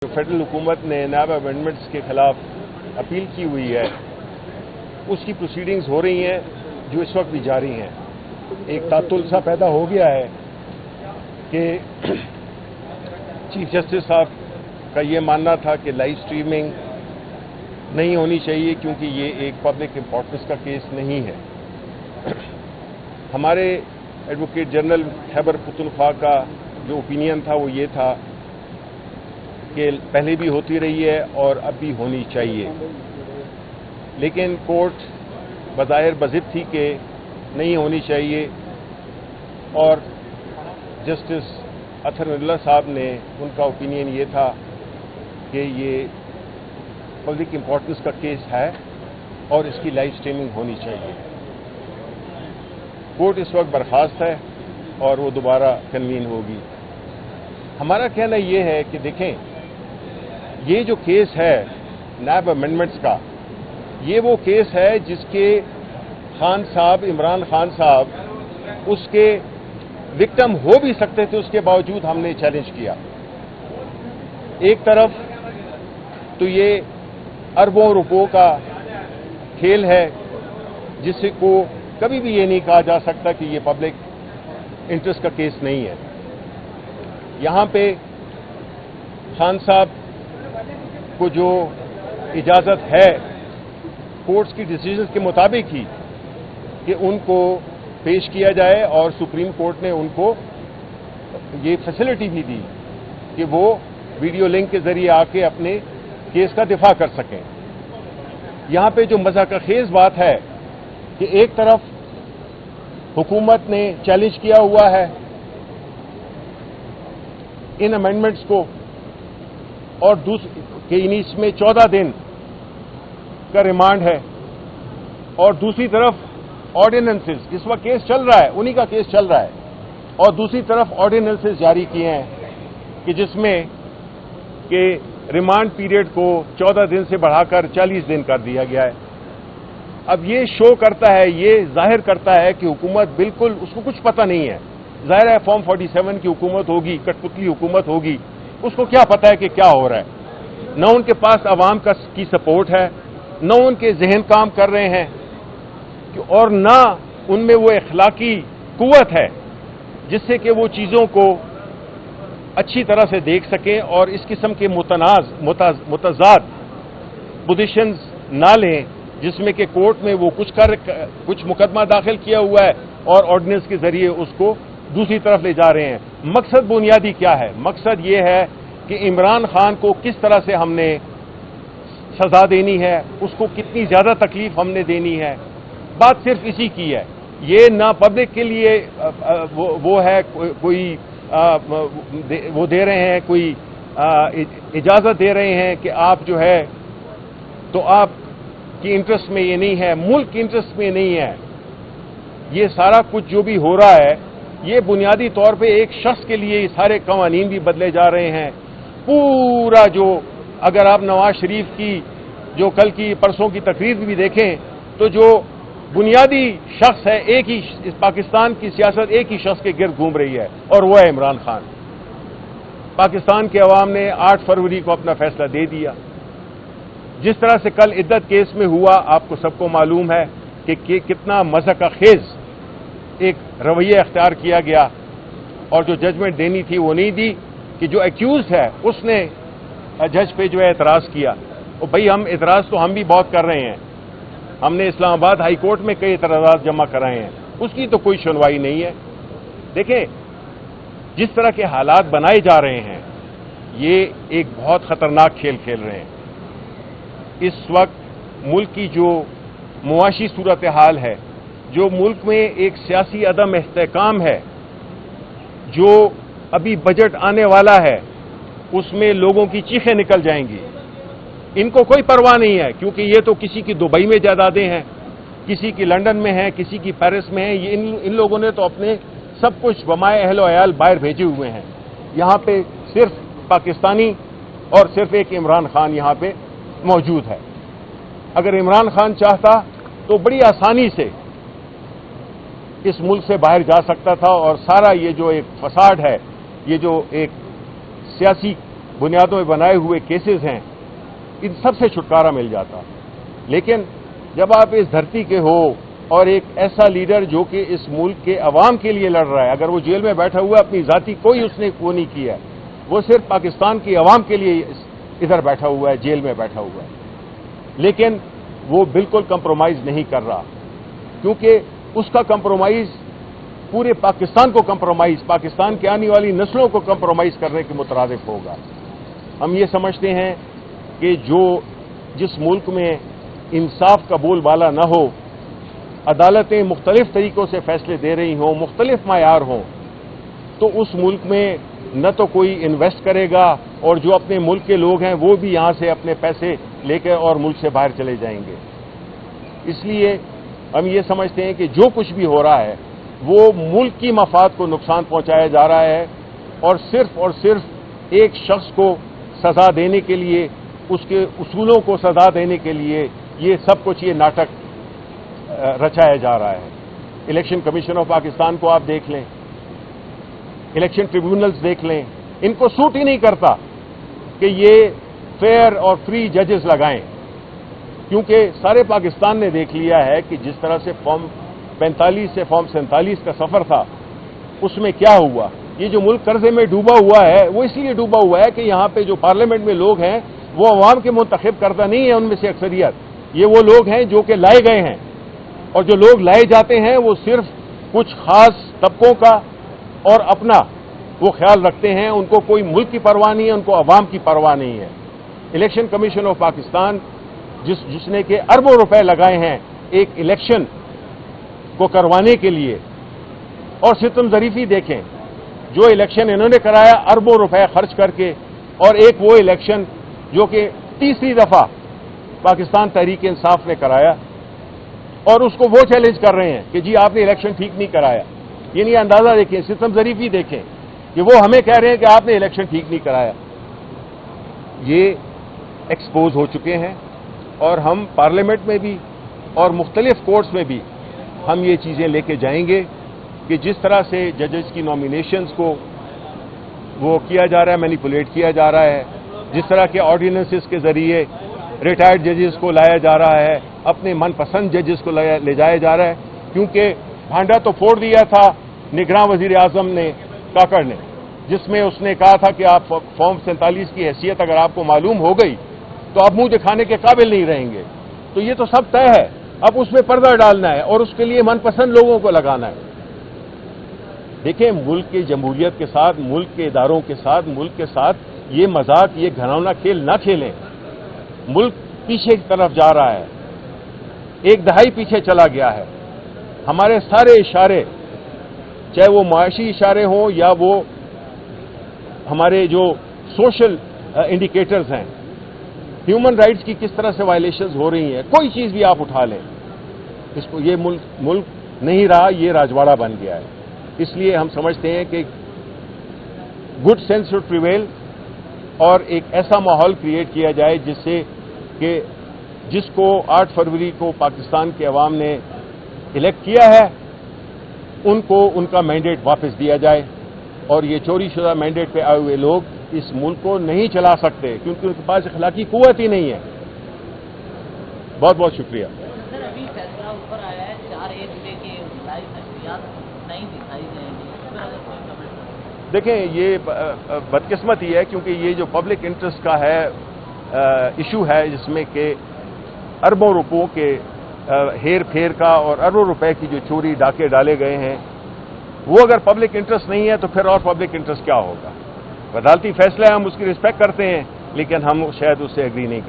جو فیڈرل حکومت نے نیب امینڈمنٹس کے خلاف اپیل کی ہوئی ہے اس کی پروسیڈنگز ہو رہی ہیں جو اس وقت بھی جاری ہیں۔ ایک تعطل سا پیدا ہو گیا ہے کہ چیف جسٹس صاحب کا یہ ماننا تھا کہ لائیو سٹریمنگ نہیں ہونی چاہیے کیونکہ یہ ایک پبلک امپورٹنس کا کیس نہیں ہے۔ ہمارے ایڈوکیٹ جنرل خیبر پختونخوا کا جو اوپینین تھا وہ یہ تھا کہ پہلے بھی ہوتی رہی ہے اور اب بھی ہونی چاہیے، لیکن کورٹ بظاہر بضد تھی کہ نہیں ہونی چاہیے، اور جسٹس اطہر اللہ صاحب نے ان کا اوپینین یہ تھا کہ یہ پبلک امپورٹنس کا کیس ہے اور اس کی لائیو سٹریمنگ ہونی چاہیے۔ کورٹ اس وقت برخاست ہے اور وہ دوبارہ کنوین ہوگی۔ ہمارا کہنا یہ ہے کہ دیکھیں، یہ جو کیس ہے نیب امینڈمنٹس کا، یہ وہ کیس ہے جس کے خان صاحب، عمران خان صاحب اس کے وکٹم ہو بھی سکتے تھے، اس کے باوجود ہم نے چیلنج کیا۔ ایک طرف تو یہ اربوں روپوں کا کھیل ہے جس کو کبھی بھی یہ نہیں کہا جا سکتا کہ یہ پبلک انٹرسٹ کا کیس نہیں ہے۔ یہاں پہ خان صاحب کو جو اجازت ہے کورٹس کی ڈیسیژنز کے مطابق ہی کہ ان کو پیش کیا جائے، اور سپریم کورٹ نے ان کو یہ فیسلٹی بھی دی کہ وہ ویڈیو لنک کے ذریعے آ کے اپنے کیس کا دفاع کر سکیں۔ یہاں پہ جو مضحکہ خیز بات ہے کہ ایک طرف حکومت نے چیلنج کیا ہوا ہے ان امینڈمنٹس کو، اور اس میں 14 دن کا ریمانڈ ہے، اور دوسری طرف آرڈیننسز، اس وقت کیس چل رہا ہے، انہی کا کیس چل رہا ہے، اور دوسری طرف آرڈیننسز جاری کیے ہیں کہ جس میں کہ ریمانڈ پیریڈ کو 14 دن سے بڑھا کر 40 دن کر دیا گیا ہے۔ اب یہ شو کرتا ہے، یہ ظاہر کرتا ہے کہ حکومت بالکل اس کو کچھ پتہ نہیں ہے۔ ظاہر ہے فارم 47 کی حکومت ہوگی، کٹ پتلی حکومت ہوگی، اس کو کیا پتہ ہے کہ کیا ہو رہا ہے۔ نہ ان کے پاس عوام کی سپورٹ ہے، نہ ان کے ذہن کام کر رہے ہیں، اور نہ ان میں وہ اخلاقی قوت ہے جس سے کہ وہ چیزوں کو اچھی طرح سے دیکھ سکیں اور اس قسم کے متضاد پوزیشنز نہ لیں جس میں کہ کورٹ میں وہ کچھ مقدمہ داخل کیا ہوا ہے اور آرڈیننس کے ذریعے اس کو دوسری طرف لے جا رہے ہیں۔ مقصد بنیادی کیا ہے؟ مقصد یہ ہے کہ عمران خان کو کس طرح سے ہم نے سزا دینی ہے، اس کو کتنی زیادہ تکلیف ہم نے دینی ہے، بات صرف اسی کی ہے۔ یہ نہ پبلک کے لیے وہ ہے کوئی وہ دے رہے ہیں، کوئی اجازت دے رہے ہیں کہ آپ جو ہے تو آپ کی انٹرسٹ میں یہ نہیں ہے، ملک کی انٹرسٹ میں نہیں ہے۔ یہ سارا کچھ جو بھی ہو رہا ہے یہ بنیادی طور پہ ایک شخص کے لیے سارے قوانین بھی بدلے جا رہے ہیں۔ پورا جو اگر آپ نواز شریف کی جو کل کی پرسوں کی تقریر بھی دیکھیں تو جو بنیادی شخص ہے، ایک ہی پاکستان کی سیاست ایک ہی شخص کے گرد گھوم رہی ہے اور وہ ہے عمران خان۔ پاکستان کے عوام نے 8 فروری کو اپنا فیصلہ دے دیا۔ جس طرح سے کل عدت کیس میں ہوا، آپ کو سب کو معلوم ہے کہ کتنا مضحکہ خیز ایک رویہ اختیار کیا گیا، اور جو ججمنٹ دینی تھی وہ نہیں دی، کہ جو ایکیوزڈ ہے اس نے جج پہ جو ہے اعتراض کیا۔ اور بھائی ہم اعتراض تو ہم بھی بہت کر رہے ہیں، ہم نے اسلام آباد ہائی کورٹ میں کئی اعتراضات جمع کرائے ہیں، اس کی تو کوئی سنوائی نہیں ہے۔ دیکھیں جس طرح کے حالات بنائے جا رہے ہیں یہ ایک بہت خطرناک کھیل کھیل رہے ہیں۔ اس وقت ملک کی جو معاشی صورتحال ہے، جو ملک میں ایک سیاسی عدم استحکام ہے، جو ابھی بجٹ آنے والا ہے اس میں لوگوں کی چیخیں نکل جائیں گی۔ ان کو کوئی پرواہ نہیں ہے، کیونکہ یہ تو کسی کی دبئی میں جائیدادیں ہیں، کسی کی لنڈن میں ہیں، کسی کی پیرس میں ہیں۔ ان لوگوں نے تو اپنے سب کچھ بمائے اہل و عیال باہر بھیجے ہوئے ہیں۔ یہاں پہ صرف پاکستانی اور صرف ایک عمران خان یہاں پہ موجود ہے۔ اگر عمران خان چاہتا تو بڑی آسانی سے اس ملک سے باہر جا سکتا تھا، اور سارا یہ جو ایک فساد ہے، یہ جو ایک سیاسی بنیادوں میں بنائے ہوئے کیسز ہیں، ان سب سے چھٹکارا مل جاتا۔ لیکن جب آپ اس دھرتی کے ہو اور ایک ایسا لیڈر جو کہ اس ملک کے عوام کے لیے لڑ رہا ہے، اگر وہ جیل میں بیٹھا ہوا ہے اپنی ذاتی کوئی اس نے وہ نہیں کیا ہے، وہ صرف پاکستان کی عوام کے لیے ادھر بیٹھا ہوا ہے، جیل میں بیٹھا ہوا ہے، لیکن وہ بالکل کمپرومائز نہیں کر رہا، کیونکہ اس کا کمپرومائز پورے پاکستان کو کمپرومائز، پاکستان کی آنے والی نسلوں کو کمپرومائز کرنے کے مترادف ہوگا۔ ہم یہ سمجھتے ہیں کہ جس ملک میں انصاف کا بول بالا نہ ہو، عدالتیں مختلف طریقوں سے فیصلے دے رہی ہوں، مختلف معیار ہوں، تو اس ملک میں نہ تو کوئی انویسٹ کرے گا، اور جو اپنے ملک کے لوگ ہیں وہ بھی یہاں سے اپنے پیسے لے کے اور ملک سے باہر چلے جائیں گے۔ اس لیے ہم یہ سمجھتے ہیں کہ جو کچھ بھی ہو رہا ہے وہ ملک کی مفاد کو نقصان پہنچایا جا رہا ہے، اور صرف ایک شخص کو سزا دینے کے لیے، اس کے اصولوں کو سزا دینے کے لیے یہ سب کچھ یہ ناٹک رچایا جا رہا ہے۔ الیکشن کمیشن آف پاکستان کو آپ دیکھ لیں، الیکشن ٹریبیونلز دیکھ لیں، ان کو سوٹ ہی نہیں کرتا کہ یہ فیئر اور فری ججز لگائیں، کیونکہ سارے پاکستان نے دیکھ لیا ہے کہ جس طرح سے فارم 45 سے فارم 47 کا سفر تھا، اس میں کیا ہوا۔ یہ جو ملک قرضے میں ڈوبا ہوا ہے وہ اس لیے ڈوبا ہوا ہے کہ یہاں پہ جو پارلیمنٹ میں لوگ ہیں وہ عوام کے منتخب کردہ نہیں ہے، ان میں سے اکثریت یہ وہ لوگ ہیں جو کہ لائے گئے ہیں، اور جو لوگ لائے جاتے ہیں وہ صرف کچھ خاص طبقوں کا اور اپنا وہ خیال رکھتے ہیں، ان کو کوئی ملک کی پرواہ نہیں ہے، ان کو عوام کی پرواہ نہیں ہے۔ الیکشن کمیشن آف پاکستان جس نے کہ اربوں روپے لگائے ہیں ایک الیکشن کو کروانے کے لیے، اور ستم ظریفی دیکھیں، جو الیکشن انہوں نے کرایا اربوں روپے خرچ کر کے، اور ایک وہ الیکشن جو کہ تیسری دفعہ پاکستان تحریک انصاف نے کرایا، اور اس کو وہ چیلنج کر رہے ہیں کہ جی آپ نے الیکشن ٹھیک نہیں کرایا۔ یعنی اندازہ دیکھیں، ستم ظریفی دیکھیں کہ وہ ہمیں کہہ رہے ہیں کہ آپ نے الیکشن ٹھیک نہیں کرایا۔ یہ ایکسپوز ہو چکے ہیں، اور ہم پارلیمنٹ میں بھی اور مختلف کورٹس میں بھی ہم یہ چیزیں لے کے جائیں گے کہ جس طرح سے ججز کی نامینیشنز کو وہ کیا جا رہا ہے، مینیپولیٹ کیا جا رہا ہے، جس طرح کے آرڈیننسز کے ذریعے ریٹائرڈ ججز کو لایا جا رہا ہے، اپنے من پسند ججز کو لے جایا جا رہا ہے، کیونکہ بھانڈا تو پھوڑ دیا تھا نگراں وزیر اعظم نے، کاکڑ نے، جس میں اس نے کہا تھا کہ آپ فارم 47 کی حیثیت اگر آپ کو معلوم ہو گئی تو آپ منہ دکھانے کے قابل نہیں رہیں گے۔ تو یہ تو سب طے ہے، اب اس میں پردہ ڈالنا ہے اور اس کے لیے من پسند لوگوں کو لگانا ہے۔ دیکھیں، ملک کی جمہوریت کے ساتھ، ملک کے اداروں کے ساتھ، ملک کے ساتھ یہ مذاق، یہ گھناؤنا کھیل نہ کھیلیں۔ ملک پیچھے کی طرف جا رہا ہے، ایک دہائی پیچھے چلا گیا ہے۔ ہمارے سارے اشارے، چاہے وہ معاشی اشارے ہوں یا وہ ہمارے جو سوشل انڈیکیٹرز ہیں، ہیومن رائٹس کی کس طرح سے وائلیشنز ہو رہی ہیں، کوئی چیز بھی آپ اٹھا لیں، اس کو یہ ملک نہیں رہا، یہ راجواڑہ بن گیا ہے۔ اس لیے ہم سمجھتے ہیں کہ گڈ سینس شوڈ پریویل، اور ایک ایسا ماحول کریٹ کیا جائے جس سے کہ جس کو 8 فروری کو پاکستان کے عوام نے الیکٹ کیا ہے ان کو ان کا مینڈیٹ واپس دیا جائے، اور یہ چوری شدہ مینڈیٹ پہ آئے ہوئے لوگ اس ملک کو نہیں چلا سکتے، کیونکہ ان کے پاس اخلاقی قوت ہی نہیں ہے۔ بہت بہت شکریہ۔ سر، ابھی فیصلہ اوپر آیا ہے 4A ضلع کے لائیو نشریات نہیں دکھائی جائیں گی، اس پر اگر کوئی کمنٹ؟ دیکھیں، یہ بدقسمتی ہے، کیونکہ یہ جو پبلک انٹرسٹ کا ہے ایشو ہے، جس میں کہ اربوں روپوں کے ہیر پھیر کا اور اربوں روپے کی جو چوری ڈاکے ڈالے گئے ہیں، وہ اگر پبلک انٹرسٹ نہیں ہے تو پھر اور پبلک انٹرسٹ کیا ہوگا؟ عدالتی فیصلہ ہے، ہم اس کی رسپیکٹ کرتے ہیں، لیکن ہم شاید اس سے ایگری نہیں کرتے۔